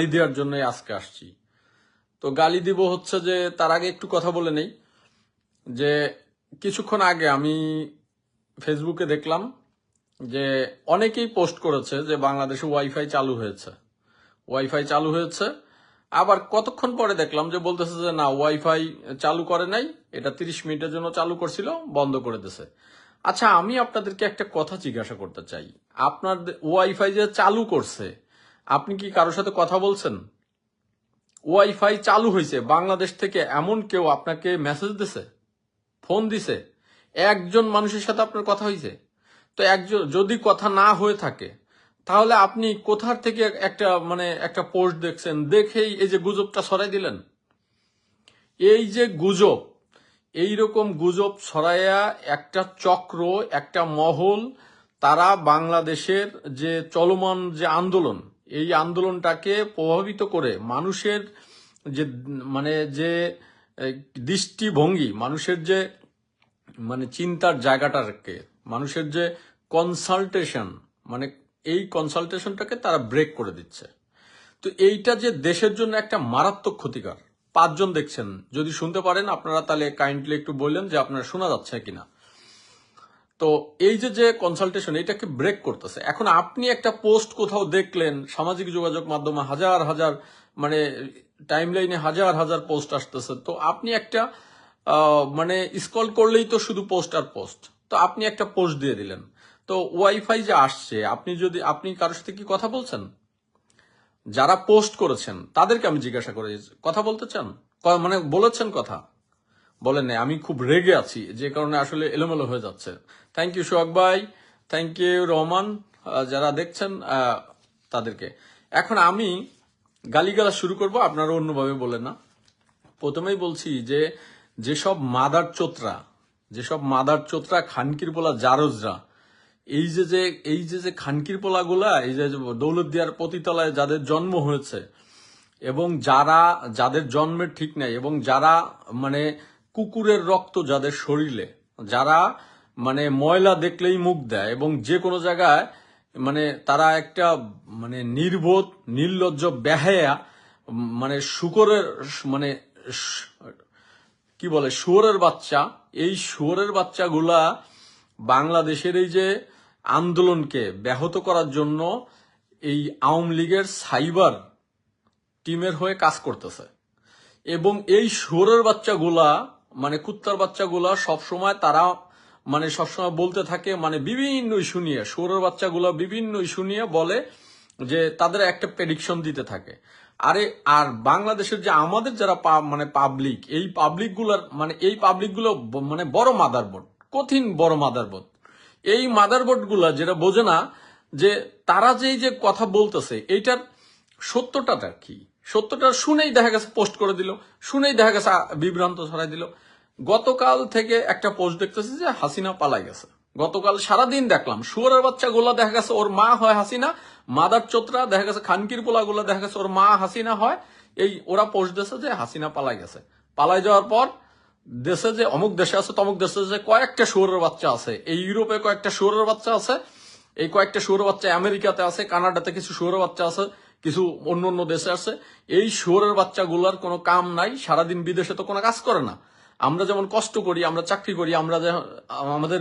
গালি দেওয়ার জন্য আজকে আসছি। তো গালি দিব হচ্ছে যে তার আগে একটু কথা বলে নেই যে কিছুক্ষণ আগে আমি ফেসবুকে দেখলাম যে অনেকেই পোস্ট করেছে যে বাংলাদেশে ওয়াইফাই চালু হয়েছে। আবার কতক্ষণ পরে দেখলাম যে বলতেছে যে না, ওয়াইফাই চালু করে নাই, এটা 30 মিনিটের জন্য চালু করছিল, বন্ধ করে দিয়েছে। আচ্ছা, আমি আপনাদেরকে একটা কথা জিজ্ঞাসা করতে চাই, আপনার ওয়াইফাই যে চালু করছে, আপনি কি কারোর সাথে কথা বলছেন? ওয়াইফাই চালু হয়েছে, বাংলাদেশ থেকে এমন কেউ আপনাকে মেসেজ দিছে, ফোন দিছে? একজন মানুষের সাথে আপনার কথা হয়েছে? তো একজন যদি কথা না হয়ে থাকে, তাহলে আপনি কোথার থেকে একটা পোস্ট দেখছেন, দেখেই এই যে গুজবটা ছড়াই দিলেন? এই যে গুজব, এইরকম গুজব ছড়াইয়া একটা চক্র, একটা মহল, তারা বাংলাদেশের যে চলমান যে আন্দোলন, এই আন্দোলনটাকে প্রভাবিত করে মানুষের যে যে দৃষ্টিভঙ্গি, মানুষের যে চিন্তার জায়গাটাকে, মানুষের যে কনসালটেশন, মানে এই কনসালটেশনটাকে তারা ব্রেক করে দিচ্ছে। তো এইটা যে দেশের জন্য একটা মারাত্মক ক্ষতিকর। 5 জন দেখছেন, যদি শুনতে পারেন আপনারা তাহলে কাইন্ডলি একটু বললেন যে আপনারা শোনা যাচ্ছে কিনা। তো এই যে কনসালটেশন, এটাকে ব্রেক করতেছে। এখন আপনি একটা পোস্ট কোথাও দেখলেন, সামাজিক যোগাযোগ মাধ্যমে হাজার হাজার টাইমলাইনে হাজার হাজার পোস্ট আসতেছে, তো আপনি একটা স্ক্রল করলেই তো শুধু পোস্ট আর পোস্ট, তো আপনি একটা পোস্ট দিয়ে দিলেন। তো ওয়াইফাই যে আসছে, আপনি কারোর সাথে কি কথা বলছেন? যারা পোস্ট করেছেন তাদেরকে আমি জিজ্ঞাসা করি, কথা বলতে চান? বলেছেন কথা? বলেন নাই। আমি খুব রেগে আছি, যে কারণে আসলে এলোমেলো হয়ে যাচ্ছে। থ্যাংক ইউ সোহাগ ভাই, থ্যাংক ইউ রহমান, যারা দেখছেন তাদেরকে। এখন আমি গালিগালাজ শুরু করব, আপনারা অন্যভাবে বলেন না। প্রথমেই বলছি যে যেসব মাদার চোতরা খানকির পোলা জারজরা, এই যে খানকির পোলাগুলা, এই যে দৌলতদিয়ার পতিতলায় যাদের জন্ম হয়েছে, এবং যাদের জন্মের ঠিক নাই, এবং যারা কুকুরের রক্ত যাদের শরীরে, যারা ময়লা দেখলেই মুখ দেয়, এবং যে কোনো জায়গায় তারা একটা নির্বোধ নির্লজ্জ বেহায়া, শুকরের কি বলে, শুয়োরের বাচ্চা, এই শুয়োরের বাচ্চাগুলা বাংলাদেশের এই যে আন্দোলনকে ব্যাহত করার জন্য এই আওয়ামী লীগের সাইবার টিমের হয়ে কাজ করতেছে। এবং এই শুয়োরের বাচ্চাগুলা, কুত্তার বাচ্চাগুলা সবসময় তারা সবসময় বলতে থাকে, বিভিন্ন ইস্যু নিয়ে, শুয়োরের বাচ্চাগুলা বিভিন্ন ইস্যু নিয়ে বলে যে তাদের একটা প্রেডিকশন দিতে থাকে। আর বাংলাদেশের যে আমাদের যারা পাবলিক, এই পাবলিকগুলো বড় মাদারবোর্ড, কঠিন বড় মাদারবোর্ড। এই মাদারবোর্ড গুলা যেটা বোঝে না যে তারা যে কথা বলতেছে, এইটার সত্যটা কি। সত্যটা শুনেই দেখা গেছে পোস্ট করে দিল, শুনেই দেখা গেছে বিভ্রান্ত ছড়াই দিল। গতকাল থেকে একটা পোস্ট দেখতেছি যে হাসিনা পালাই গেছে। গতকাল সারাদিন দেখলাম শুয়োরের বাচ্চা গুলা দেখা গেছে ওর মা হয় হাসিনা, মাদার চোতরা দেখা গেছে খানকির পোলা গুলা দেখা গেছে ওর মা হাসিনা হয়। ওরা পোস্ট দিয়েছে যে হাসিনা পালাই গেছে। পালাই যাওয়ার পর দেশে যে অমুক দেশে আছে, তমুক দেশে যে কয়েকটা শুয়োরের বাচ্চা আছে, এই ইউরোপে কয়েকটা শুয়োরের বাচ্চা আছে, এই কয়েকটা শুয়োরের বাচ্চা আমেরিকাতে আছে, কানাডাতে কিছু শুয়োরের বাচ্চা আছে, কিছু অন্য অন্য দেশে আছে। এই শুয়োরের বাচ্চাগুলার কোনো কাম নাই, সারাদিন বিদেশে তো কোনো কাজ করে না। আমরা যেমন কষ্ট করি, আমরা চাকরি করি, আমাদের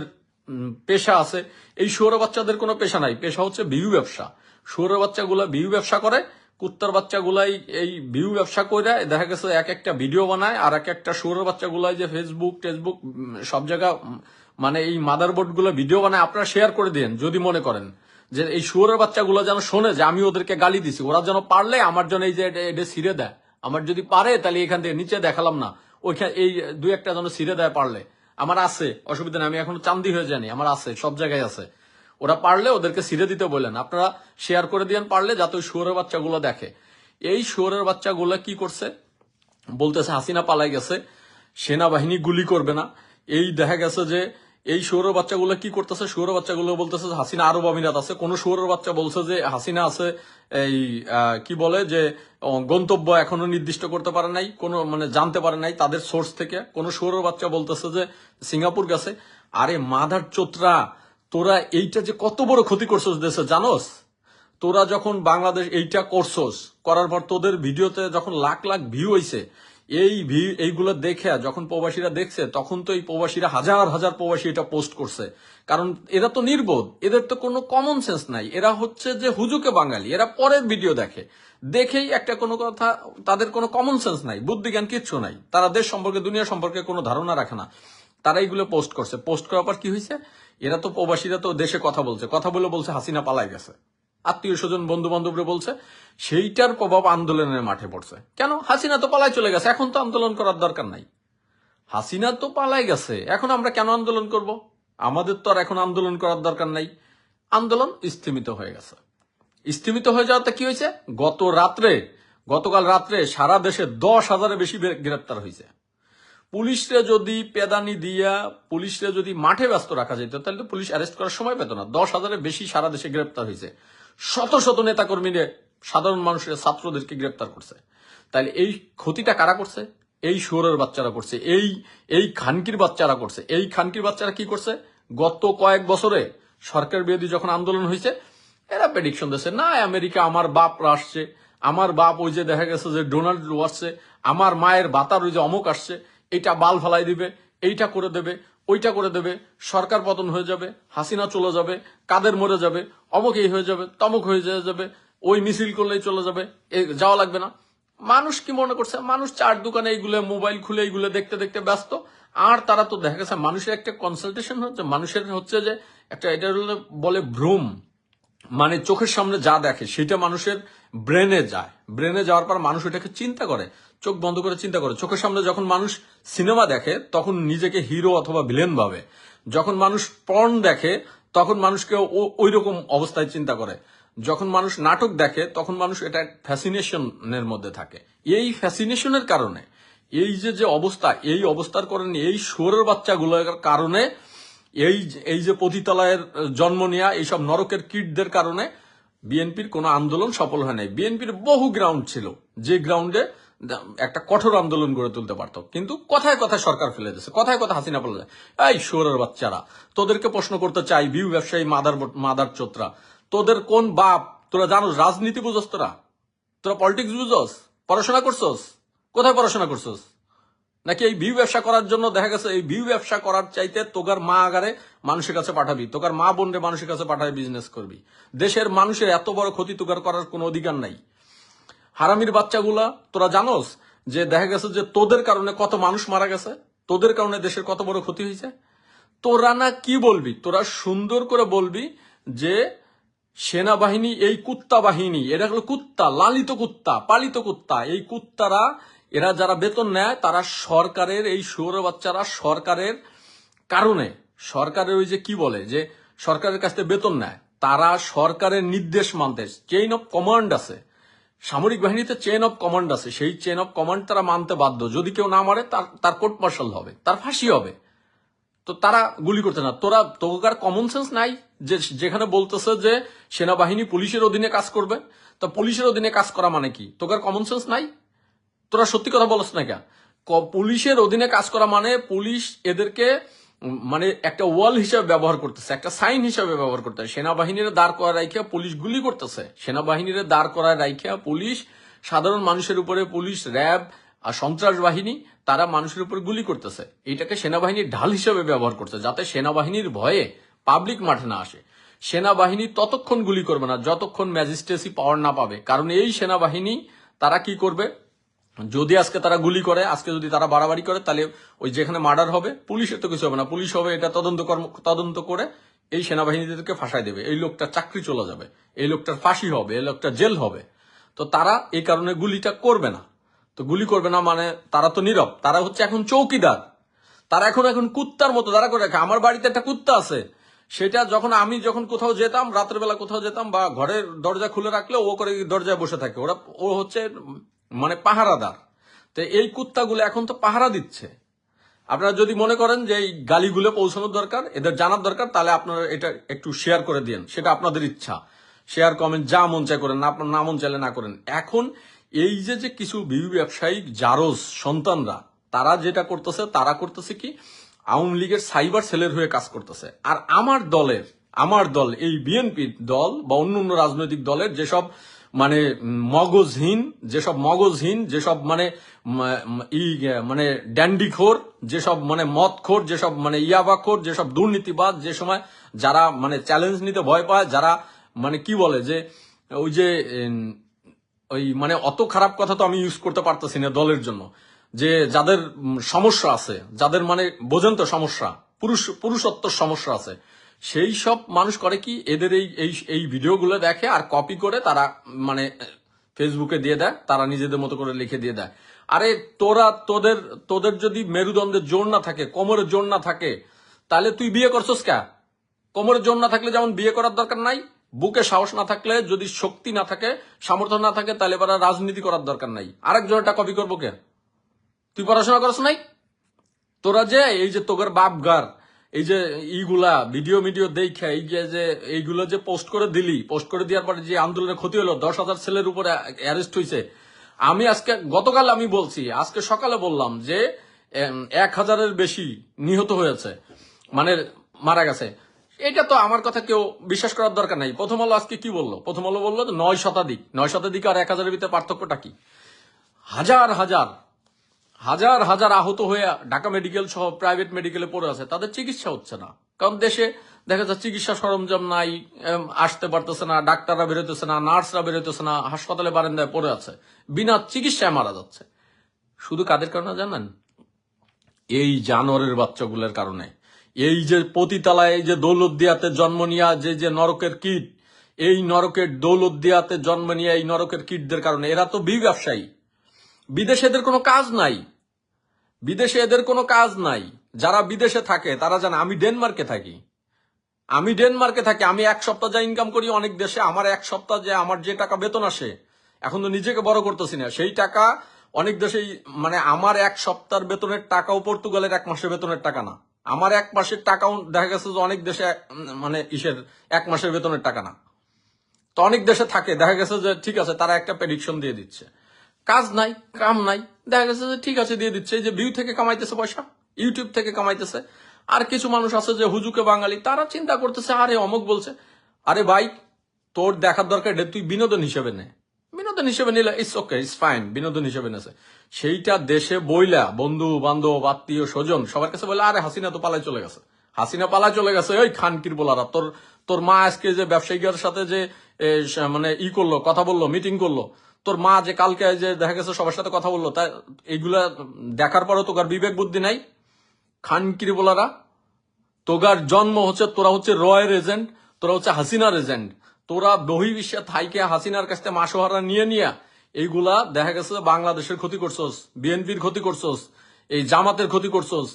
পেশা আছে, এই শুয়োরের বাচ্চাদের কোনো পেশা নাই, পেশা হচ্ছে বিহু ব্যবসা। শুয়োরের বাচ্চাগুলা বিহু ব্যবসা করে, কুত্তার বাচ্চাগুলাই এই বিহু ব্যবসা করে দেখা গেছে এক একটা ভিডিও বানায়, আর একটা শুয়োরের বাচ্চাগুলাই যে ফেসবুক টেসবুক সব জায়গা এই মাদারবোর্ড গুলো ভিডিও বানায়। আপনারা শেয়ার করে দিন যদি মনে করেন যে এই শুয়োরের বাচ্চাগুলো যেন শোনে যে আমি ওদেরকে গালি দিছি, ওরা যেন পারলে আমার জন্য এই যে এটা ছিঁড়ে দেয়, আমার যদি পারে তাহলে এখান থেকে নিচে দেখালাম না, ওইখানে এই 2-1টা যেন ছিঁড়ে দেয় পারলে। আমার আছে, অসুবিধা নেই, আমি এখনো চান্দি হয়ে জানি, আমার আছে, সব জায়গায় আছে। ওরা পারলে ওদেরকে ছিঁড়ে দিতে বললেন, আপনারা শেয়ার করে দিয়েন পারলে, যাতে ওই শুয়োরের বাচ্চাগুলো দেখে। এই শুয়োরের বাচ্চাগুলো কি করছে, বলতেছে হাসিনা পালাই গেছে, সেনাবাহিনী গুলি করবে না। এই দেখা গেছে যে এই শুয়োরের বাচ্চাগুলো কি করতেছে, শুয়োরের বাচ্চাগুলো বলতেছে হাসিনা আরব আমিরাত আছে, কোন শুয়োরের বাচ্চা বলছে যে হাসিনা আছে এই কি বলে যে গন্তব্য এখনো নির্দিষ্ট করতে পারে নাই, কোনো জানতে পারে নাই তাদের সোর্স থেকে। কোন শুয়োরের বাচ্চা বলতেছে যে সিঙ্গাপুর গেছে। আরে মাদার চোতরা, তোরা এইটা যে কত বড় ক্ষতি করছিস দেশে জানোস? তোরা যখন বাংলাদেশ এইটা করছস, করার পর তোদের ভিডিওতে যখন লাখ লাখ ভিউ হইছে, এইগুলো দেখে যখন প্রবাসীরা দেখছে, তখন তো এই প্রবাসীরা হাজার হাজার প্রবাসী এটা পোস্ট করছে। কারণ এরা তো নির্বোধ, এদের তো কোনো কমন সেন্স নাই। এরা হচ্ছে যে হুজুকে বাঙালি, এরা পরের ভিডিও দেখেই একটা কোনো কথা, তাদের কোনো কমন সেন্স নাই, বুদ্ধি জ্ঞান কিচ্ছু নাই। তারা দেশ সম্পর্কে, দুনিয়া সম্পর্কে কোনো ধারণা রাখে না। তারা এইগুলো পোস্ট করছে। পোস্ট করার পর কি হয়েছে? এরা তো প্রবাসীরা তো দেশে কথা বলছে হাসিনা পালাই গেছে, আত্মীয় স্বজন বন্ধু বান্ধবরা বলছে। সেইটার প্রভাব আন্দোলনের মাঠে পড়ছে। কেন? হাসিনা তো পালাই চলে গেছে, এখন তো আন্দোলন করার দরকার নাই। হাসিনা তো পালাই গেছে, এখন আমরা কেন আন্দোলন করব? আমাদের তো আর এখন আন্দোলন করার দরকার নাই। আন্দোলন স্থিমিত হয়ে গেছে। স্থিমিত হয়ে যাওয়াতে কি হয়েছে? গতকাল রাত্রে সারা দেশে 10,000-এর বেশি গ্রেপ্তার হয়েছে। পুলিশরে যদি পেদানি দিয়া পুলিশরে যদি মাঠে ব্যস্ত রাখা যেত, তাহলে তো পুলিশ অ্যারেস্ট করার সময় পেত না। 10,000-এর বেশি সারা দেশে গ্রেপ্তার হয়েছে। শত শত নেতাকর্মীরা, সাধারণ মানুষের, ছাত্রদেরকে গ্রেপ্তার করছে। তাহলে এই ক্ষতিটা কারা করছে? এই শুয়োরের বাচ্চারা করছে, এই খানকির বাচ্চারা করছে। এই খানকির বাচ্চারা কি করছে? গত কয়েক বছরে সরকার বিরোধী যখন আন্দোলন হয়েছে, এরা প্রেডিকশন দিচ্ছে, না আমেরিকা আমার বাপরা আসছে, আমার বাপ ওই যে দেখা গেছে যে ডোনাল্ড আসছে, আমার মায়ের বাতার ওই যে অমুক আসছে, এইটা বাল ফালাই দিবে, এইটা করে দেবে, ওইটা করে দেবে, সরকার পতন হয়ে যাবে, হাসিনা চলে যাবে, কাদের মরে যাবে, অমুক এই হয়ে যাবে, তমুক হয়ে যাবে, ওই মিছিল করলেই চলে যাবে, যাওয়া লাগবে না। মানুষ কি মনে করছে? মানুষ চার দোকানে এইগুলো মোবাইল খুলে এইগুলো দেখতে দেখতে ব্যস্ত। আর তারা তো দেখা গেছে মানুষের একটা কনসালটেশন হচ্ছে, মানুষের হচ্ছে যে একটা, এটা বলে ভ্রম, মানে চোখের সামনে যা দেখে সেটা মানুষের ব্রেনে যায়। ব্রেনে যাওয়ার পর মানুষ এটাকে চিন্তা করে, চোখ বন্ধ করে চিন্তা করে। চোখের সামনে যখন মানুষ সিনেমা দেখে, তখন নিজেকে হিরো অথবা ভিলেন ভাবে। যখন মানুষ পর্ন দেখে, তখন মানুষকে ওই রকম অবস্থায় চিন্তা করে। যখন মানুষ নাটক দেখে, তখন মানুষ এটা ফ্যাসিনেশনের মধ্যে থাকে। এই ফ্যাসিনেশনের কারণে এই যে অবস্থা, এই অবস্থার কারণে, এই শুয়োরের বাচ্চাগুলোর কারণে, এই যে পতিতালয়ের জন্ম নেয়া এইসব নরকের কীটদের কারণে বিএনপির কোনো আন্দোলন সফল হয় নাই। বিএনপির বহু গ্রাউন্ড ছিল, যে গ্রাউন্ডে একটা কঠোর আন্দোলন গড়ে তুলতে পারত, কিন্তু কথায় কথায় সরকার ফেলে দিয়েছে, কথায় কথা হাসিনা ফেলে যায়। এই শুয়োরের বাচ্চারা, তোদেরকে প্রশ্ন করতে চাই, বিউ ব্যবসায়ী মাদার চোত্রা, তোদের কোন বাপ? তোরা জানোস রাজনীতি বুঝোস? তোরা পলিটিক্স বুঝোস? পড়াশোনা করছোস? কোথায় পড়াশোনা করছোস? নাকি এই ভিউ ব্যবসা করার জন্য দেখা গেছে এই ভিউ ব্যবসা করার চাইতে তোকার মা আগারে মানুষের কাছে পাঠাবি, তোকার মা বোনরে মানুষের কাছে পাঠাবি, বিজনেস করবি। দেশের মানুষের এত বড় ক্ষতি তোকার করার কোনো অধিকার নাই। হারামির বাচ্চাগুলা, তোরা জানোস যে দেখা গেছে যে তোদের কারণে কত মানুষ মারা গেছে, তোদের কারণে দেশের কত বড় ক্ষতি হয়েছে। তোরা না কি বলবি? তোরা সুন্দর করে বলবি যে সেনাবাহিনী, এই কুত্তা বাহিনী, এরা হলো কুত্তা, লালিত কুত্তা, পালিত কুত্তা। এই কুত্তারা, এরা যারা বেতন নেয়, তারা সরকারের, এই শুয়োরের বাচ্চারা সরকারের কারণে, সরকারের ওই যে কি বলে যে সরকারের কাছ থেকে বেতন নেয়, তারা সরকারের নির্দেশ মানতে, চেইন অফ কমান্ড আছে সামরিক বাহিনীতে, চেইন অফ কমান্ড আছে, সেই চেইন অফ কমান্ড তারা মানতে বাধ্য। যদি কেউ না মারে, তার কোর্ট মার্শাল হবে, তার ফাঁসি হবে। তো তারা গুলি করতে না। তোকার কমন সেন্স নাই যে যেখানে বলতেছে যে সেনাবাহিনী পুলিশের অধীনে কাজ করবে, তো পুলিশের অধীনে কাজ করা মানে কি? তোকার কমন সেন্স নাই? তোরা সত্যি কথা বলছ না কেন? পুলিশের অধীনে কাজ করা মানে পুলিশ এদেরকে মানে একটা ওয়াল হিসাবে ব্যবহার করতেছে, একটা সাইন হিসাবে ব্যবহার করতেছে। সেনাবাহিনীর দাঁড় করা রাইখা পুলিশ গুলি করতেছে, সেনাবাহিনীর দাঁড় করা রাইখা পুলিশ সাধারণ মানুষের উপরে, পুলিশ, র্যাব আর সন্ত্রাস বাহিনী, তারা মানুষের উপর গুলি করতেছে। এটাকে সেনাবাহিনীর ঢাল হিসেবে ব্যবহার করছে, যাতে সেনাবাহিনীর ভয়ে পাবলিক মাঠে না আসে। সেনাবাহিনী ততক্ষণ গুলি করবে না যতক্ষণ ম্যাজিস্ট্রেসি পাওয়ার না পাবে। কারণ এই সেনাবাহিনী তারা কি করবে? যদি আজকে তারা গুলি করে, আজকে যদি তারা বাড়াবাড়ি করে, তাহলে ওই যেখানে মার্ডার হবে, পুলিশের তো কিছু হবে না, পুলিশ হবে এটা তদন্ত করে এই সেনাবাহিনীদেরকে ফাঁসাই দেবে। এই লোকটার চাকরি চলে যাবে, এই লোকটার ফাঁসি হবে, এই লোকটার জেল হবে। তো তারা এই কারণে গুলিটা করবে না। তো গুলি করবে না মানে তারা তো নীরব, তারা হচ্ছে এখন চৌকিদার। তারা এখন কুত্তার মতো দাঁড়া করে রাখে। আমার বাড়িতে একটা কুত্তা আছে, সেটা আমি যখন কোথাও যেতাম, রাতের বেলা কোথাও যেতাম, বা ঘরের দরজা খুলে রাখলে ও করে দরজায় বসে থাকে। ও হচ্ছে মানে পাহারাদার। তো এই কুত্তাগুলো এখন তো পাহারা দিচ্ছে। আপনারা যদি মনে করেন যে এই গালিগুলো পৌঁছানোর দরকার, এদের জানার দরকার, তাহলে আপনারা এটা একটু শেয়ার করে দিন। সেটা আপনাদের ইচ্ছা, শেয়ার কমেন্ট যা মন চায় করেন, আপনার না মন চাইলে না করেন। এখন এই যে কিছু ব্যবসায়িক জারজ সন্তানরা, তারা যেটা করতেছে, তারা করতেছে কি, আওয়ামী লীগের সাইবার সেলের হয়ে কাজ করতেছে। আর আমার দল, এই বিএনপি দল বা অন্য অন্য রাজনৈতিক দলের যেসব মানে মগজহীন যেসব মানে মানে ড্যান্ডিখোর, যেসব মানে মদখোর, যেসব মানে ইয়াবাখোর, যেসব দুর্নীতিবাদ, যে সময় যারা মানে চ্যালেঞ্জ নিতে ভয় পায়, যারা মানে কি বলে যে ওই যে ওই মানে অত খারাপ কথা তো আমি ইউজ করতে পারতেছি না দলের জন্য, যে যাদের সমস্যা আছে, যাদের মানে বোঝেন তো সমস্যা, পুরুষত্বর সমস্যা আছে, সেই সব মানুষ করে কি এদের এই ভিডিওগুলো দেখে আর কপি করে তারা মানে ফেসবুকে দিয়ে দেয়, তারা নিজেদের মতো করে লিখে দিয়ে দেয়। আরে তোদের যদি মেরুদণ্ডের জোর না থাকে, কোমরের জোর না থাকে, তাহলে তুই বিয়ে করছস কে? কোমরের জোর না থাকলে যেমন বিয়ে করার দরকার নাই, বুকে সাহস না থাকলে, যদি শক্তি না থাকে, সামর্থ্য না থাকে, তাহলে এবার রাজনীতি করার দরকার নাই। আরেকজনটা কপি করবো কে? তুই পড়াশোনা করছ নাই? তোরা যে এই যে তোদের বাপগার এই যে এইগুলা ভিডিও দেখে এইগুলো যে পোস্ট করে দিলি, পোস্ট করে দেওয়ার পরে যে আন্দোলনের ক্ষতি হলো, 10,000 ছেলের উপরে অ্যারেস্ট হয়েছে। আমি আজকে গতকাল আমি বলছি, আজকে সকালে বললাম যে 1,000-এর বেশি নিহত হয়েছে, মানে মারা গেছে। এটা তো আমার কথা কেউ বিশ্বাস করার দরকার নাই। প্রথম আলো আজকে কি বললো? প্রথম আলো বললো 9 শতাধিক। 9 শতাধিক আর 1,000-এর ভিতরে পার্থক্যটা কি? হাজার হাজার হাজার হাজার আহত হয়ে ঢাকা মেডিকেল সহ প্রাইভেট মেডিকেলে পড়ে আছে, তাদের চিকিৎসা হচ্ছে না। কারণ দেশে দেখা যাচ্ছে চিকিৎসা সরঞ্জাম নাই, আসতে পারতেছে না, ডাক্তাররা বেরোতেছে না, নার্সরা বেরোতেছে না, হাসপাতালে বারান্দায় পড়ে আছে, বিনা চিকিৎসায় মারা যাচ্ছে। শুধু কাদের কারণে জানেন? এই জানোয়ারের বাচ্চাগুলোর কারণে। এই যে পতিতালায় এই যে দৌলতদিয়াতে জন্ম নিয়া যে নরকের কীট, এই নরকের দৌলতদিয়াতে জন্ম নিয়ে এই নরকের কীটদের কারণে। এরা তো ব্যবসায়ী, বিদেশে এদের কোনো কাজ নাই, বিদেশে এদের কোনো কাজ নাই। যারা বিদেশে থাকে তারা জানে, আমি ডেনমার্কে থাকি, আমি 1 সপ্তাহ যা ইনকাম করি অনেক দেশে, আমার 1 সপ্তাহ যে আমার যে টাকা বেতন আসে, এখন তো নিজেকে বড় করতেছি না, সেই টাকা অনেক দেশেই মানে আমার 1 সপ্তাহের বেতনের টাকাও পর্তুগালের 1 মাসের বেতনের টাকা না। আমার 1 মাসের টাকাও দেখা গেছে যে অনেক দেশে মানে 1 মাসের বেতনের টাকা না। তো অনেক দেশে থাকে, দেখা গেছে যে ঠিক আছে তারা একটা প্রেডিকশন দিয়ে দিচ্ছে, কাজ নাই, কাম নাই, দেখা গেছে যে ঠিক আছে দিয়ে দিচ্ছে, এই যে ভিউ থেকে কামাইতেছে পয়সা, ইউটিউব থেকে কামাইতেছে। আর কিছু মানুষ আছে যে হুজুকে বাঙালি, তারা চিন্তা করতেছে আরে অমুক বলছে। আরে ভাই, তোর দেখার দরকার তুই বিনোদন হিসেবে নে, বিনোদন হিসেবে নিলে ইটস ওকে, ইটস ফাইন, বিনোদন হিসেবে নেছে। সেইটা দেশে বইলা বন্ধু বান্ধব আত্মীয় স্বজন সবার কাছে বলে আরে হাসিনা তো পালায় চলে গেছে, হাসিনা পালায় চলে গেছে। ওই খানকির বলারা, তোর মা আজকে যে ব্যবসায়ীদের সাথে যে মানে করলো, কথা বললো, মিটিং করলো, তোর মা যে কালকে যে দেখা গেছে সবার সাথে কথা বললো, তাই এইগুলা দেখার পরও তোর বিবেক বুদ্ধি নাই? খানকির বলারা, তোগার জন্ম হচ্ছে, তোরা হচ্ছে রয়ের এজেন্ট, তোরা হচ্ছে হাসিনার এজেন্ট। তোরা বহির্বিশ্বে থাইকে হাসিনার কাছ থেকে মাসোহারা নিয়ে এইগুলা দেখা গেছে বাংলাদেশের ক্ষতি করছোস, বিএনপির ক্ষতি করছোস, এই জামাতের ক্ষতি করছোস,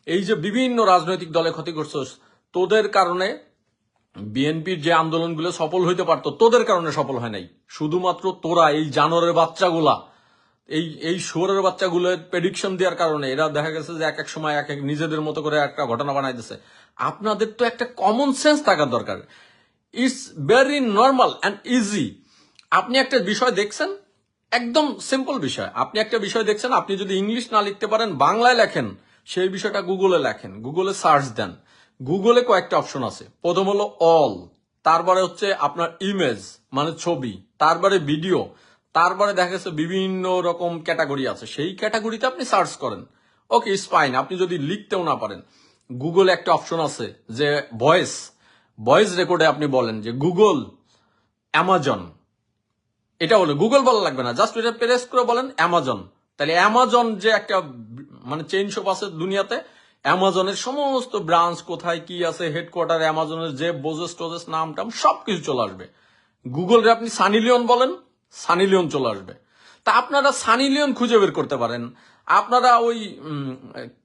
এই যে বিভিন্ন রাজনৈতিক দলে ক্ষতি করছোস। তোদের কারণে বিএনপির যে আন্দোলনগুলো সফল হইতে পারতো, তোদের কারণে সফল হয় নাই। শুধুমাত্র তোরা এই জানোয়ারের বাচ্চাগুলা, এই শুয়োরের বাচ্চাগুলোর প্রেডিকশন দেওয়ার কারণে এরা দেখা গেছে যে এক এক সময় এক এক নিজেদের মতো করে একটা ঘটনা বানাইতেছে। আপনাদের তো একটা কমন সেন্স থাকার দরকার। It's very normal and easy. আপনি একটা বিষয় দেখছেন, একদম সিম্পল বিষয়, আপনি একটা বিষয় দেখছেন, আপনি যদি ইংলিশ না লিখতে পারেন, বাংলায় লেখেন, সেই বিষয়টা গুগলে লেখেন, গুগলে সার্চ দেন। গুগলে কয়েকটা অপশন আছে। প্রথম হলো অল, তারপরে হচ্ছে আপনার ইমেজ মানে ছবি, তারপরে ভিডিও, তারপরে দেখা গেছে বিভিন্ন রকম ক্যাটাগরি আছে, সেই ক্যাটাগরিতে আপনি সার্চ করেন। ওকে, ইটস ফাইন। আপনি যদি লিখতেও না পারেন, গুগলে একটা অপশন আছে যে ভয়েস রেকর্ডে আপনি বলেন যে গুগল অ্যামাজন, এটা বলে, গুগল বলা লাগবে না, জাস্ট এটা প্রেস করে বলেন অ্যামাজন। তাহলে অ্যামাজন যে একটা মানে চেইন শপ আছে দুনিয়াতে, অ্যামাজনের সমস্ত ব্রাঞ্চ কোথায় কি আছে, হেডকোয়ার্টার অ্যামাজনের যে বোজেস টোজেস নাম টাম সবকিছু চলে আসবে। গুগলে আপনি সানি লিওন বলেন, সানি লিওন চলে আসবে। তা আপনারা সানি লিওন খুঁজে বের করতে পারেন, আপনারা ওই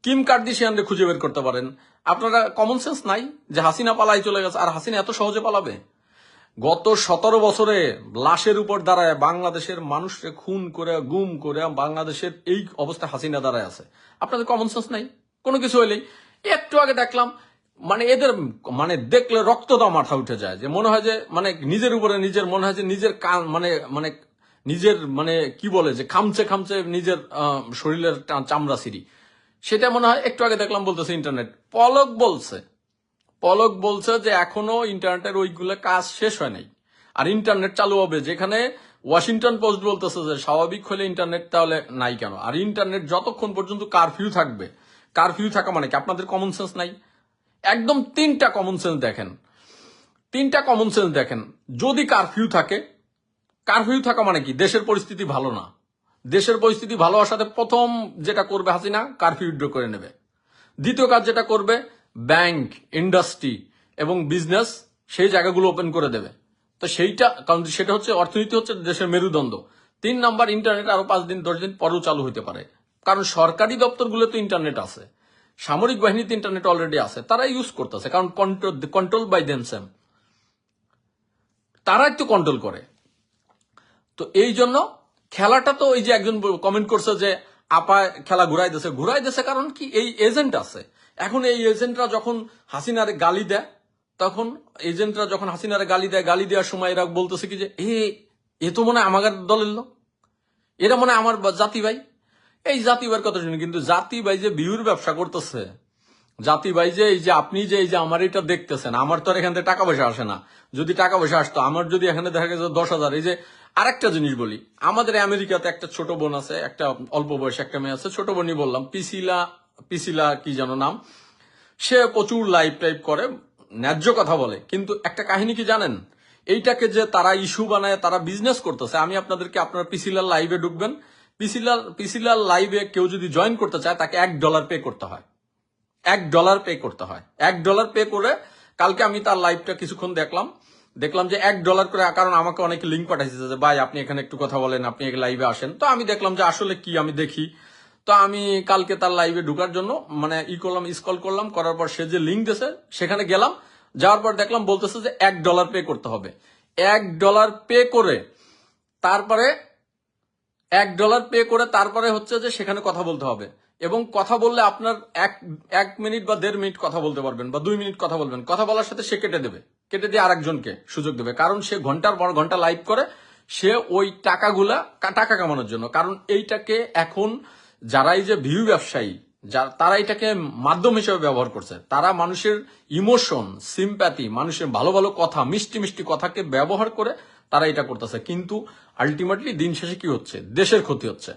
কিম কার্দিশিয়ানরে খুঁজে বের করতে পারেন। আপনারা কমন সেন্স নাই যে হাসিনা পালাই চলে গেছে, আর হাসিনা এত সহজে পালাবে? গত 17 বছরে লাশের উপর দাঁড়ায় বাংলাদেশের মানুষকে খুন করে গুম করে বাংলাদেশের এই অবস্থা হাসিনা দাঁড়ায় আছে। আপনাদের কমন সেন্স নাই? কোনো কিছু হইলেই, একটু আগে দেখলাম, মানে এদের মানে দেখলে রক্ত দাও মাথা উঠে যায়, যে মনে হয় যে মানে নিজের উপরে নিজের মনে হয় যে নিজের মানে মানে নিজের মানে কি বলে যে খামচে খামচে নিজের শরীরের চামড়া সিঁড়ি, সেটা মনে হয়। একটু আগে দেখলাম বলতেছে ইন্টারনেট, পলক বলছে, পলক বলছে যে এখনো ইন্টারনেটের ওইগুলো কাজ শেষ হয় নাই, আর ইন্টারনেট চালু হবে। যেখানে ওয়াশিংটন পোস্ট বলতেছে যে স্বাভাবিক হলে ইন্টারনেট তাহলে নাই কেন? আর ইন্টারনেট যতক্ষণ পর্যন্ত কারফিউ থাকবে, কারফিউ থাকা মানে কি? আপনাদের কমন সেন্স নাই? একদম তিনটা কমন সেন্স দেখেন, তিনটা কমন সেন্স দেখেন। যদি কারফিউ থাকে, কারফিউ থাকা মানে কি? দেশের পরিস্থিতি ভালো না। দেশের পরিস্থিতি ভালো হওয়ার সাথে প্রথম যেটা করবে হাসিনা, কারফিউ উইথড্র করে নেবে। দ্বিতীয় কাজ যেটা করবে, ব্যাংক, ইন্ডাস্ট্রি এবং বিজনেস সেই জায়গাগুলো ওপেন করে দেবে। তো সেইটা, কারণ সেটা হচ্ছে অর্থনীতি, হচ্ছে দেশের মেরুদণ্ড। 3 নাম্বার, ইন্টারনেট আরো 5 দিন 10 দিন পরেও চালু হতে পারে, কারণ সরকারি দপ্তরগুলো তো ইন্টারনেট আছে, সামরিক বাহিনীতে ইন্টারনেট অলরেডি আছে, তারা ইউজ করতেছে, কারণ কন্ট্রোল বাই দেমসেম, তারা একটু কন্ট্রোল করে। তো এই জন্য খেলাটা তো, এই যে একজন কমেন্ট করছে যে আপা খেলা ঘুরাই দিছে, কারণ কি? এই এজেন্ট আছে। এখন এই এজেন্টরা যখন হাসিনারে গালি দেয়, তখন এজেন্টরা যখন হাসিনারে গালি দেয়, গালি দেওয়ার সময় এরা বলতেছে কি যে এ তো মনে হয় আমার দলের লোক, এরা মনে হয় আমার জাতি ভাই। এই জাতি ভাইয়ের কথা শুনি, কিন্তু জাতি ভাই যে বিহুর ব্যবসা করতেছে, জাতি ভাই যে এই যে আপনি যে এই যে আমার এটা দেখতেছেন, আমার তো আর এখান থেকে টাকা পয়সা আসে না। যদি টাকা পয়সা আসতো, আমার যদি এখানে দেখা গেছে 10,000, এই যে আরেকটা জিনিস বলি, আমাদের আমেরিকাতে একটা ছোট বোন আছে, একটা অল্প বয়সে একটা মেয়ে আছে, ছোট বোনই বললাম, পিসিলা, পিসিলা কি যেন নাম। সে প্রচুর লাইভ টাইপ করে, ন্যায্য কথা বলে, কিন্তু একটা কাহিনী কি জানেন? এইটাকে যে তারা ইস্যু বানায়, তারা বিজনেস করতেছে। আমি আপনাদেরকে, আপনারা পিসিলার লাইভে ঢুকবেন, পিসিলার লাইভে কেউ যদি জয়েন করতে চায়, তাকে $1 পে করতে হয়, $1 পে করতে হয়। $1 পে করে, কালকে আমি তার লাইভটা কিছুক্ষণ দেখলাম যে $1 করে, কারণ আমাকে অনেকে লিঙ্ক পাঠাইছে যে ভাই আপনি এখানে একটু কথা বলেন, আপনি লাইভে আসেন। তো আমি দেখলাম যে আসলে কি, আমি দেখি। তো আমি কালকে তার লাইভে ঢুকার জন্য মানে স্ক্রল করলাম, করার পর সে যে লিঙ্ক দিয়েছে সেখানে গেলাম, যাওয়ার পর দেখলাম বলতেছে যে $1 পে করতে হবে। $1 পে করে তারপরে তারপরে হচ্ছে যে সেখানে কথা বলতে হবে, এবং কথা বললে আপনার এক মিনিট বা 1.5 মিনিট কথা বলতে পারবেন, বা 2 মিনিট কথা বলবেন। কথা বলার সাথে সে কেটে দেবে, কেটে দিয়ে আরেকজনকে সুযোগ দেবে, কারণ সে ঘন্টার পর ঘন্টা লাইভ করে, সে ওই টাকাগুলা টাকা কামানোর জন্য। কারণ এইটাকে এখন যারা এই যে ভিউ ব্যবসায়ী, তারা এটাকে মাধ্যম হিসেবে ব্যবহার করছে। তারা মানুষের ইমোশন, সিম্প্যাথি, মানুষের ভালো ভালো কথা, মিষ্টি মিষ্টি কথাকে ব্যবহার করে তারা এটা করতেছে। কিন্তু আলটিমেটলি দিন শেষে কি হচ্ছে? দেশের ক্ষতি হচ্ছে।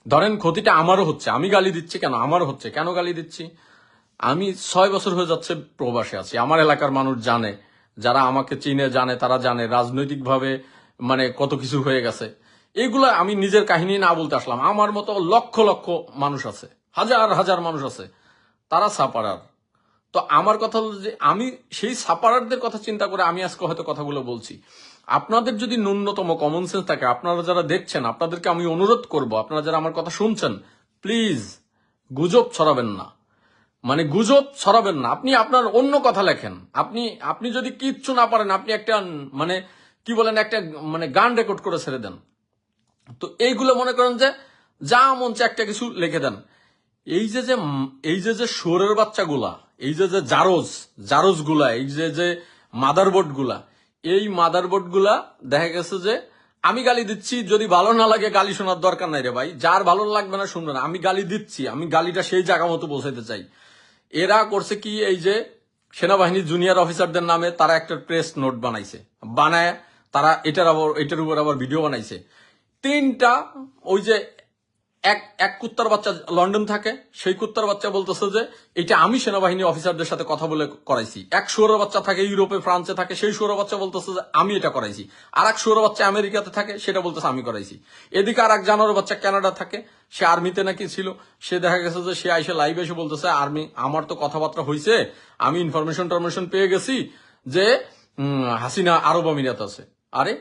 ধরেন ক্ষতিটা আমারও হচ্ছে, আমি গালি দিচ্ছি কেন? আমারও হচ্ছে। কেন গালি দিচ্ছি? আমি 6 বছর হয়ে যাচ্ছে প্রবাসে আছি, আমার এলাকার মানুষ জানে, যারা আমাকে চিনে জানে, তারা জানে রাজনৈতিকভাবে মানে কত কিছু হয়ে গেছে। এগুলো আমি নিজের কাহিনী না বলতে আসলাম, আমার মতো লক্ষ লক্ষ মানুষ আছে, হাজার হাজার মানুষ আছে, তারা সাপারার। তো আমার কথা হলো যে আমি সেই সাপারারদের কথা চিন্তা করে আমি আজকে হয়তো কথাগুলো বলছি। আপনাদের যদি ন্যূনতম কমন সেন্স থাকে, আপনারা যারা দেখছেন, আপনাদেরকে আমি অনুরোধ করব, আপনারা যারা আমার কথা শুনছেন, প্লিজ গুজব ছড়াবেন না, মানে গুজব ছড়াবেন না। আপনি আপনার অন্য কথা লেখেন, আপনি যদি কিচ্ছু না পারেন, আপনি একটা মানে কি বলেন, একটা মানে গান রেকর্ড করে ছেড়ে দেন। তো এইগুলো মনে করেন যে যা মন চায় একটা কিছু লিখে দেন। এই যে শুয়োরের বাচ্চাগুলা, এই যে জারজ গুলা, এই যে মাদারবোর্ড গুলা, এই মাদারবোর্ড গুলা দেখা গেছে যে আমি গালি দিচ্ছি, যদি ভালো না লাগে গালি শোনার দরকার নাই রে ভাই, যার ভালো লাগবে না শুনবে না। আমি গালি দিচ্ছি, আমি গালিটা সেই জায়গা মতো পৌঁছাইতে চাই। এরা করছে কি, এই যে সেনাবাহিনীর জুনিয়র অফিসারদের নামে তারা একটা প্রেস নোট বানাইছে, বানায় তারা এটার উপর আবার ভিডিও বানাইছে। 3টা, ওই যে এক কুত্তার বাচ্চা লন্ডন থাকে, সেই কুত্তার বাচ্চা বলতেছে যে এটা আমি সেনাবাহিনী অফিসারদের সাথে কথা বলে করাইছি। এক শুয়োরের বাচ্চা থাকে ইউরোপে, ফ্রান্সে থাকে, সেই শুয়োরের বাচ্চা বলতেছে যে আমি এটা করাইছি। আর এক শুয়োরের বাচ্চা আমেরিকাতে থাকে, সেটা বলতেছে আমি করাইছি। এদিকে আর এক জানোয়ারের বাচ্চা কানাডা থাকে, সে আর্মিতে নাকি ছিল, সে দেখা গেছে যে সে আইসে লাইভ এসে বলতেছে আর্মি, আমার তো কথাবার্তা হয়েছে, আমি ইনফরমেশন পেয়ে গেছি যে হাসিনা আরব আমিরাত আছে। আরে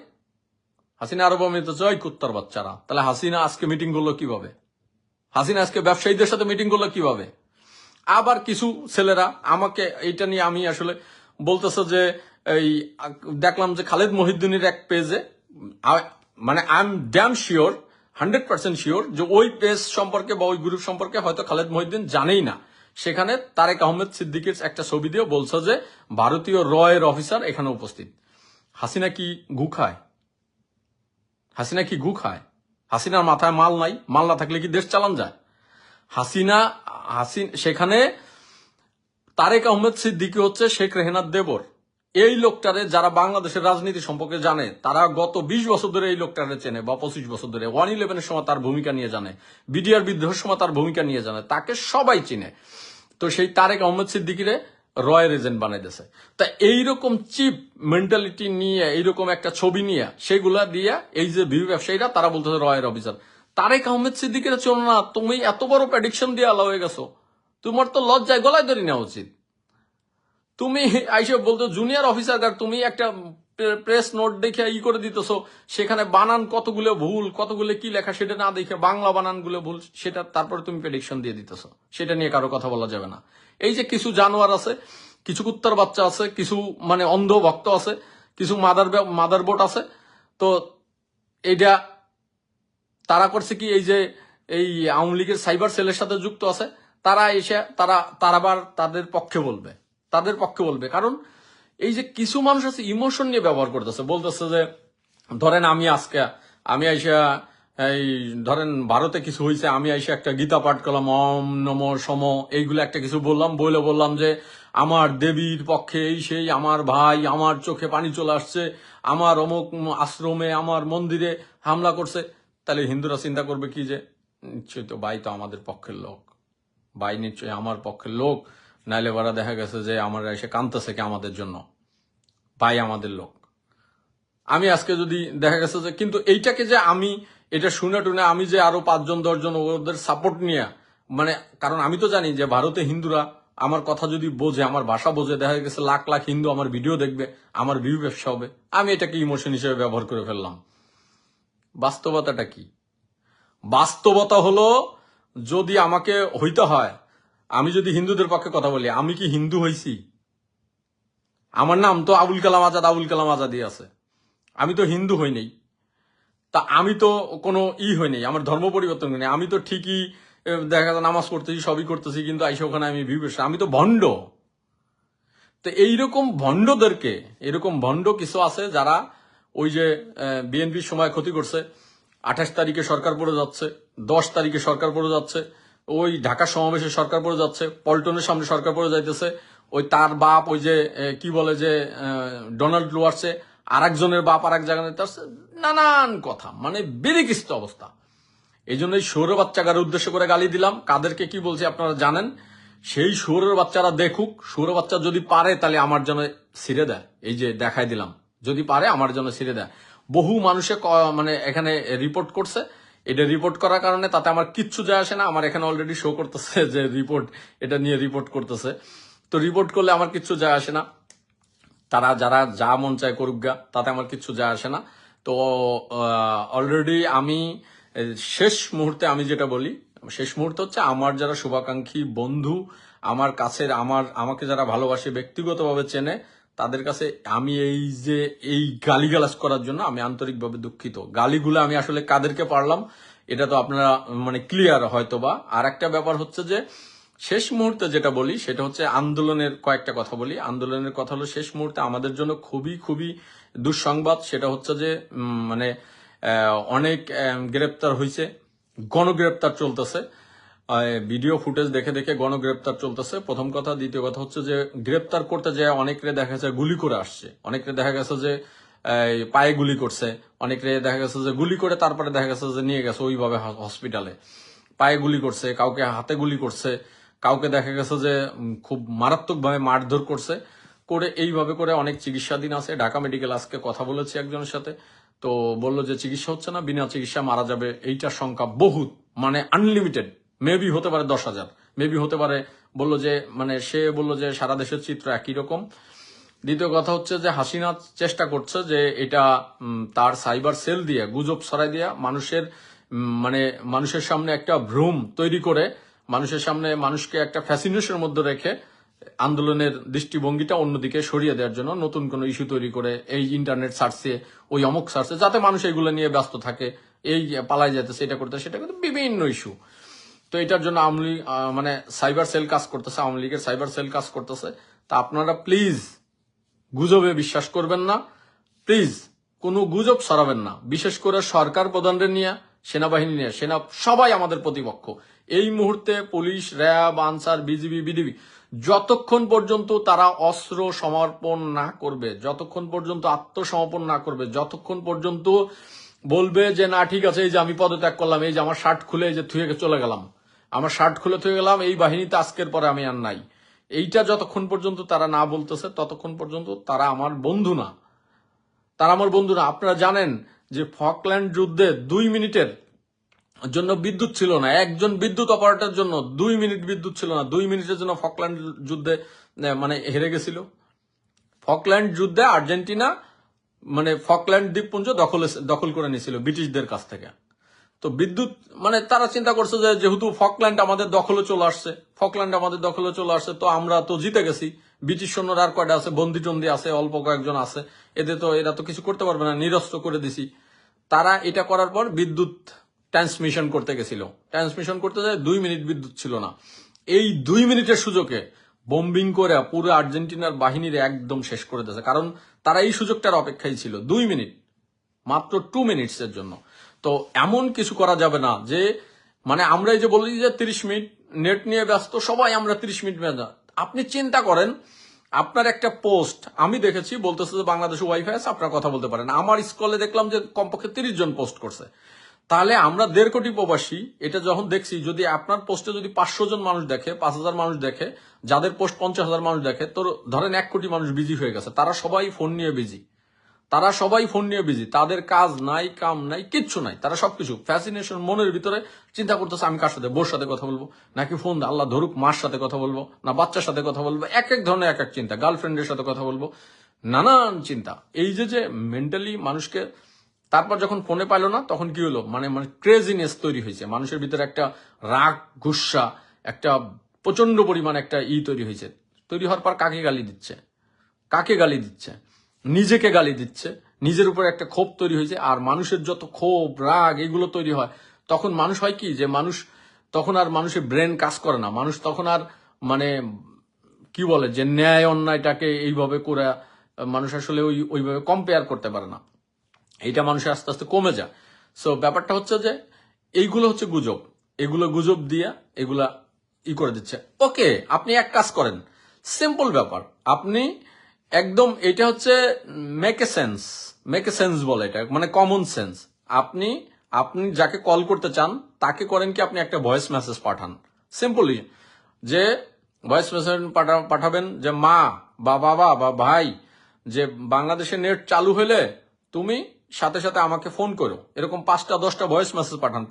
হাসিনা আরব আমিরাত আছে, ওই কুত্তার বাচ্চারা, তাহলে হাসিনা আজকে মিটিং করলো কিভাবে? হাসিনা আজকে ব্যবসায়ীদের সাথে মিটিং করলো কিভাবে? আবার কিছু ছেলেরা আমাকে এইটা নিয়ে, আমি আসলে বলতেছে যে এই দেখলাম যে খালেদ মহিউদ্দিনের এক পেজে, মানে I am damn sure, 100% sure যে ওই পেজ সম্পর্কে বা ওই গ্রুপ সম্পর্কে হয়তো খালেদ মহিউদ্দিন জানেই না। সেখানে তারেক আহমেদ সিদ্দিকের একটা ছবি দিয়ে বলছে যে ভারতীয় রয়ের অফিসার এখানে উপস্থিত। হাসিনা কি গু খায়? হাসিনা কি গু খায়? হাসিনার মাথায় মাল নাই? মাল না থাকলে কি দেশ চালান যায়? হাসিনা সেখানে তারেক আহমেদ সিদ্দিকী হচ্ছে শেখ রেহানার দেবর। এই লোকটারে যারা বাংলাদেশের রাজনীতি সম্পর্কে জানে তারা গত 20 বছর ধরে এই লোকটারে চেনে, বা 25 বছর ধরে 111-এর সময় তার ভূমিকা নিয়ে জানে, বিডিআর বিদ্রোহের সময় তার ভূমিকা নিয়ে জানে, তাকে সবাই চিনে। তো সেই তারেক আহমেদ সিদ্দিকীরে রয়ের এজেন্ট বানাই দিয়েছে। তা এইরকম চিপ মেন্টালিটি নিয়ে, এইরকম একটা ছবি নিয়ে, সেগুলা দিয়ে এই যে ভিউ ব্যবসায়ীরা তারা বলতেছে রয়ের অফিসার। তারেক আহমেদ সিদ্দিকীরে চলো না, তুমি এত বড় প্রেডিকশন দিয়ে আলো হয়ে গেছো, তোমার তো লজ্জায় গলায় ধরে নেওয়া উচিত। তুমি আইসে বলতো জুনিয়র অফিসার, তুমি একটা প্রেস নোট দেখে ই করে দিতেছো, সেখানে বানান কতগুলো ভুল, কতগুলো কি লেখা সেটা না দেখে বাংলা বানানগুলো ভুল, সেটা তারপরে তুমি প্রেডিকশন দিয়ে দিতেছো, সেটা নিয়ে কারো কথা বলা যাবে না। এই যে কিছু জানোয়ার আছে, কিছু কুত্তার বাচ্চা আছে, কিছু মানে অন্ধ ভক্ত আছে, কিছু মাদারবোট আছে, তো এইটা তারা করছে কি, এই যে এই আওয়ামী লীগের সাইবার সেলের সাথে যুক্ত আছে, তারা এসে তারা আবার তাদের পক্ষে বলবে, কারণ এই যে কিছু মানুষ আছে ইমোশন নিয়ে ব্যবহার করতেছে, বলতেছে যে ধরেন আমি আইসা এই ধরেন ভারতে কিছু হয়েছে, আমি আইসা একটা গীতা পাঠ করলাম, ওম নম সম, এইগুলো একটা কিছু বললাম যে আমার দেবীর পক্ষে এই সেই, আমার ভাই, আমার চোখে পানি চলে আসছে, আমার অমুক আশ্রমে, আমার মন্দিরে হামলা করছে। তাহলে হিন্দুরা চিন্তা করবে কি, যে নিশ্চয়ই তো ভাই তো আমাদের পক্ষের লোক, ভাই নিশ্চয়ই আমার পক্ষের লোক, নাইলে বারা দেখা গেছে যে আমরা এসে কাঁদতেছে কি আমাদের জন্য, ভাই আমাদের লোক। আমি আজকে যদি দেখা গেছে যে, কিন্তু এইটাকে যে আমি এটা শুনে টুনে আমি যে আরো 5-10 জন ওদের সাপোর্ট নিয়ে, মানে কারণ আমি তো জানি যে ভারতে হিন্দুরা আমার কথা যদি বোঝে, আমার ভাষা বোঝে, দেখা গেছে লাখ লাখ হিন্দু আমার ভিডিও দেখবে, আমার ভিউ ব্যবসা হবে, আমি এটাকে ইমোশন হিসেবে ব্যবহার করে ফেললাম। বাস্তবতাটা কি? বাস্তবতা হলো, যদি আমাকে হইতে হয়, আমি যদি হিন্দুদের পক্ষে কথা বলি, আমি কি হিন্দু হইছি? আমার নাম তো আবুল কালাম আজাদই আছে, আমি তো হিন্দু হই নাই। তা আমি তো কোনো হই নাই, আমার ধর্ম পরিবর্তন করি নাই, আমি তো ঠিকই দেখা যায় নামাজ পড়তেছি, সবই করতেছি, কিন্তু আইসা ওখানে আমি আমি তো ভণ্ড। তো এইরকম ভণ্ডদেরকে, এরকম ভণ্ড কিছু আছে যারা ওই যে বিএনপির সময় ক্ষতি করছে, 28 তারিখে সরকার পড়ে যাচ্ছে, 10 তারিখে সরকার পড়ে যাচ্ছে, ওই ঢাকা সমাবেশে সরকার পড়ে যাচ্ছে, পল্টনের সামনে সরকার পড়ে যাইতেছে, ওই তার বাপ ওই যে কি বলে যে ডোনাল্ড লুয়ার্সে আর একজনের বাপ আর এক জায়গায় আসছে, নানান কথা, মানে বেরিকিস্ত অবস্থা। এই জন্য এই সৌর বাচ্চাকার উদ্দেশ্য করে গালি দিলাম। কাদেরকে কি বলছি আপনারা জানেন, সেই সৌরের বাচ্চারা দেখুক, সৌর বাচ্চা যদি পারে তাহলে আমার জন্য ছিঁড়ে দেয়, এই যে দেখাই দিলাম, যদি পারে আমার জন্য ছিঁড়ে দেয়। বহু মানুষে মানে এখানে রিপোর্ট করছে, এটা রিপোর্ট করার কারণে তাতে আমার কিচ্ছু যায় আসে না, আমার এখানে অলরেডি শো করতেছে যে রিপোর্ট, এটা নিয়ে রিপোর্ট করতেছে, তো রিপোর্ট করলে আমার কিচ্ছু যায় আসে না, তারা যারা যা মন চায় করুক গা, তাতে আমার কিচ্ছু যায় আসে না। তো অলরেডি আমি শেষ মুহূর্তে আমি যেটা বলি, শেষ মুহূর্তে হচ্ছে আমার যারা শুভাকাঙ্ক্ষী বন্ধু, আমার কাছের, আমাকে যারা ভালোবাসে, ব্যক্তিগতভাবে চেনে, তাদের কাছে আমি এই গালিগালাজ করার জন্য আমি আন্তরিকভাবে দুঃখিত। গালিগুলো আমি আসলে কাদেরকে পারলাম এটা তো আপনারা মানে ক্লিয়ার হয়তোবা। আর একটা ব্যাপার হচ্ছে যে শেষ মুহূর্তে যেটা বলি সেটা হচ্ছে আন্দোলনের কয়েকটা কথা বলি। আন্দোলনের কথা হলো, শেষ মুহূর্তে আমাদের জন্য খুবই খুবই দুঃসংবাদ, সেটা হচ্ছে যে মানে অনেক গ্রেপ্তার হয়েছে, গণগ্রেপ্তার চলতেছে, ভিডিও ফুটেজ দেখে দেখে গণগ্রেপ্তার চলতেছে, প্রথম কথা। দ্বিতীয় কথা হচ্ছে যে গ্রেপ্তার করতে যায় অনেকরে দেখা গেছে গুলি করে আসছে, অনেকরে দেখা গেছে যে পায়ে গুলি করছে, অনেকরে দেখা গেছে যে গুলি করে তারপরে দেখা গেছে যে নিয়ে গেছে ওইভাবে হসপিটালে, পায়ে গুলি করছে, কাউকে হাতে গুলি করছে, কাউকে দেখা গেছে যে খুব মারাত্মকভাবে মারধর করছে, করে এইভাবে করে অনেক চিকিৎসাধীন আছে। ঢাকা মেডিকেল আজকে কথা বলেছি একজনের সাথে, তো বললো যে চিকিৎসা হচ্ছে না, বিনা চিকিৎসা মারা যাবে, এইটার সংখ্যা বহুত, মানে আনলিমিটেড, মেবি হতে পারে 10,000, মেবি হতে পারে। বললো যে মানে সে বললো যে সারা দেশের চিত্র একই রকম। দ্বিতীয় কথা হচ্ছে যে হাসিনা চেষ্টা করছে যে এটা তার সাইবার সেল দিয়ে গুজব ছড়াই দিয়া মানুষের মানে মানুষের সামনে একটা ভ্রম তৈরি করে, মানুষের সামনে মানুষকে একটা ফ্যাসিনেশনের মধ্যে রেখে আন্দোলনের দৃষ্টিভঙ্গিটা অন্যদিকে সরিয়ে দেওয়ার জন্য নতুন কোনো ইস্যু তৈরি করে, এই ইন্টারনেট সার্চে, ওই অমুক সার্চে, যাতে মানুষ এগুলো নিয়ে ব্যস্ত থাকে, এই পালাই যেতেছে, এটা করতে সেটা করতে, বিভিন্ন ইস্যু। তো এটার জন্য আওয়ামী লীগ মানে সাইবার সেল কাজ করতেছে, আওয়ামী লীগের সাইবার সেল কাজ করতেছে। তা আপনারা প্লিজ গুজবে বিশ্বাস করবেন না, প্লিজ কোনো গুজব ছড়াবেন না, বিশেষ করে সরকার প্রধানদের নিয়ে, সেনাবাহিনী নিয়ে, সবাই আমাদের প্রতিপক্ষ। এই মুহূর্তে police, RAB, answer, BGB, BDB যতক্ষণ পর্যন্ত তারা অস্ত্র সমর্পণ না করবে, যতক্ষণ পর্যন্ত আত্মসমর্পণ না করবে, যতক্ষণ পর্যন্ত বলবে যে না ঠিক আছে, এই যে আমি পদত্যাগ করলাম, এই যে আমার শার্ট খুলে এই যে থুয়ে চলে গেলাম, আমার শার্ট খুলে থুয়ে গেলাম, এই বাহিনীতে আজকের পরে আমি আর নাই, এইটা যতক্ষণ পর্যন্ত তারা না বলতেছে ততক্ষণ পর্যন্ত তারা আমার বন্ধু না, তারা আমার বন্ধু না। আপনারা জানেন যে ফকল্যান্ড যুদ্ধে 2 মিনিটের জন্য বিদ্যুৎ ছিল না, একজন বিদ্যুৎ অপারেটরের জন্য 2 মিনিট বিদ্যুৎ ছিল না। 2 মিনিটের জন্য ফকল্যান্ড যুদ্ধে মানে হেরে গেছিল। ফকল্যান্ড যুদ্ধে আর্জেন্টিনা মানে ফকল্যান্ড দ্বীপপুঞ্জ দখল করে নিয়েছিল ব্রিটিশদের কাছ থেকে। তো বিদ্যুৎ মানে তারা চিন্তা করছে যে যেহেতু ফকল্যান্ড আমাদের দখলে চলে আসছে, তো আমরা তো জিতে গেছি, ব্রিটিশ সৈন্যরা আর কয়টা আছে, বন্দি টন্দি আছে, অল্প কয়েকজন আছে, এরা তো কিছু করতে পারবে না, নিরস্ত্র করে দিছি। তারা এটা করার পর বিদ্যুৎ ট্রান্সমিশন করতে গেছিল, ট্রান্সমিশন করতে যায় 2 মিনিট বিদ্যুৎ ছিল না। এই 2 মিনিটের সুযোগে বোম্বিং করে পুরো আর্জেন্টিনার বাহিনীর একদম শেষ করে দিয়েছে, কারণ তারা এই সুযোগটার অপেক্ষায় ছিল। 2 মিনিট, মাত্র 2 মিনিটসের জন্য। তো এমন কিছু করা যাবে না যে মানে আমরা এই যে বলি যে 30 মিনিট নেট নিয়ে ব্যস্ত সবাই, আমরা 30 মিনিট ব্যস্ত। আপনি চিন্তা করেন, আপনার একটা পোস্ট আমি দেখেছি বলতেছে যে বাংলাদেশে ওয়াইফাই আছে, আপনারা কথা বলতে পারেন। আমার স্কুলে দেখলাম যে কমপক্ষে 30 জন পোস্ট করছে। তাহলে আমরা 1.5 কোটি প্রবাসী এটা যখন দেখছি, যদি আপনার পোস্টে যদি 500 জন মানুষ দেখে, 5000 মানুষ দেখে, যাদের পোস্ট 50,000 মানুষ দেখে, তো ধরেন 1 কোটি মানুষ বিজি হয়ে গেছে, তারা সবাই ফোন নিয়ে বিজি, তাদের কাজ নাই, কাম নাই, কিচ্ছু নাই, তারা সবকিছু ফ্যাসিনেশন মনের ভিতরে চিন্তা করতেছে আমি কার সাথে, বোর সাথে কথা বলবো নাকি ফোন আল্লাহ ধরুক মার সাথে কথা বলবো না বাচ্চার সাথে কথা বলবো, এক এক ধরনের এক এক চিন্তা, গার্লফ্রেন্ডের সাথে কথা বলবো, নানান চিন্তা। এই যে মেন্টালি মানুষকে, তারপর যখন ফোনে পাইলো না তখন কি হলো, মানে ক্রেজিনেস তৈরি হয়েছে মানুষের ভিতরে, একটা রাগ, গুসা, একটা প্রচন্ড পরিমাণ একটা তৈরি হয়েছে। তৈরি হওয়ার পর কাকে গালি দিচ্ছে, নিজেকে গালি দিচ্ছে, নিজের উপর একটা ক্ষোভ তৈরি হয়েছে। আর মানুষের যত ক্ষোভ, রাগ এগুলো তৈরি হয়, তখন মানুষ হয় কি যে তখন আর মানুষের ব্রেন কাজ করে না, মানুষ তখন আর মানে কি বলে যে ন্যায় অন্যায়টাকে এইভাবে করে মানুষ আসলে ওইভাবে কম্পেয়ার করতে পারে না, এইটা মানুষের আস্তে আস্তে কমে যায়। সো ব্যাপারটা হচ্ছে যে এইগুলো হচ্ছে গুজব, এগুলো গুজব দিয়ে এগুলা করে দিচ্ছে। ওকে, আপনি এক কাজ করেন, সিম্পল ব্যাপার, আপনি একদম এটা হচ্ছে মেক এ সেন্স বলে, এটা মানে কমন সেন্স। আপনি আপনি যাকে কল করতে চান তাকে করেন কি, আপনি একটা ভয়েস মেসেজ পাঠান, সিম্পলি যে ভয়েস মেসেজ পাঠাবেন যে মা বা বাবা বা ভাই, যে বাংলাদেশে নেট চালু হলে তুমি সাথে সাথে আমাকে ফোন করো, এরকম 5টা 10টা ভয়েস মেসেজ পাঠান।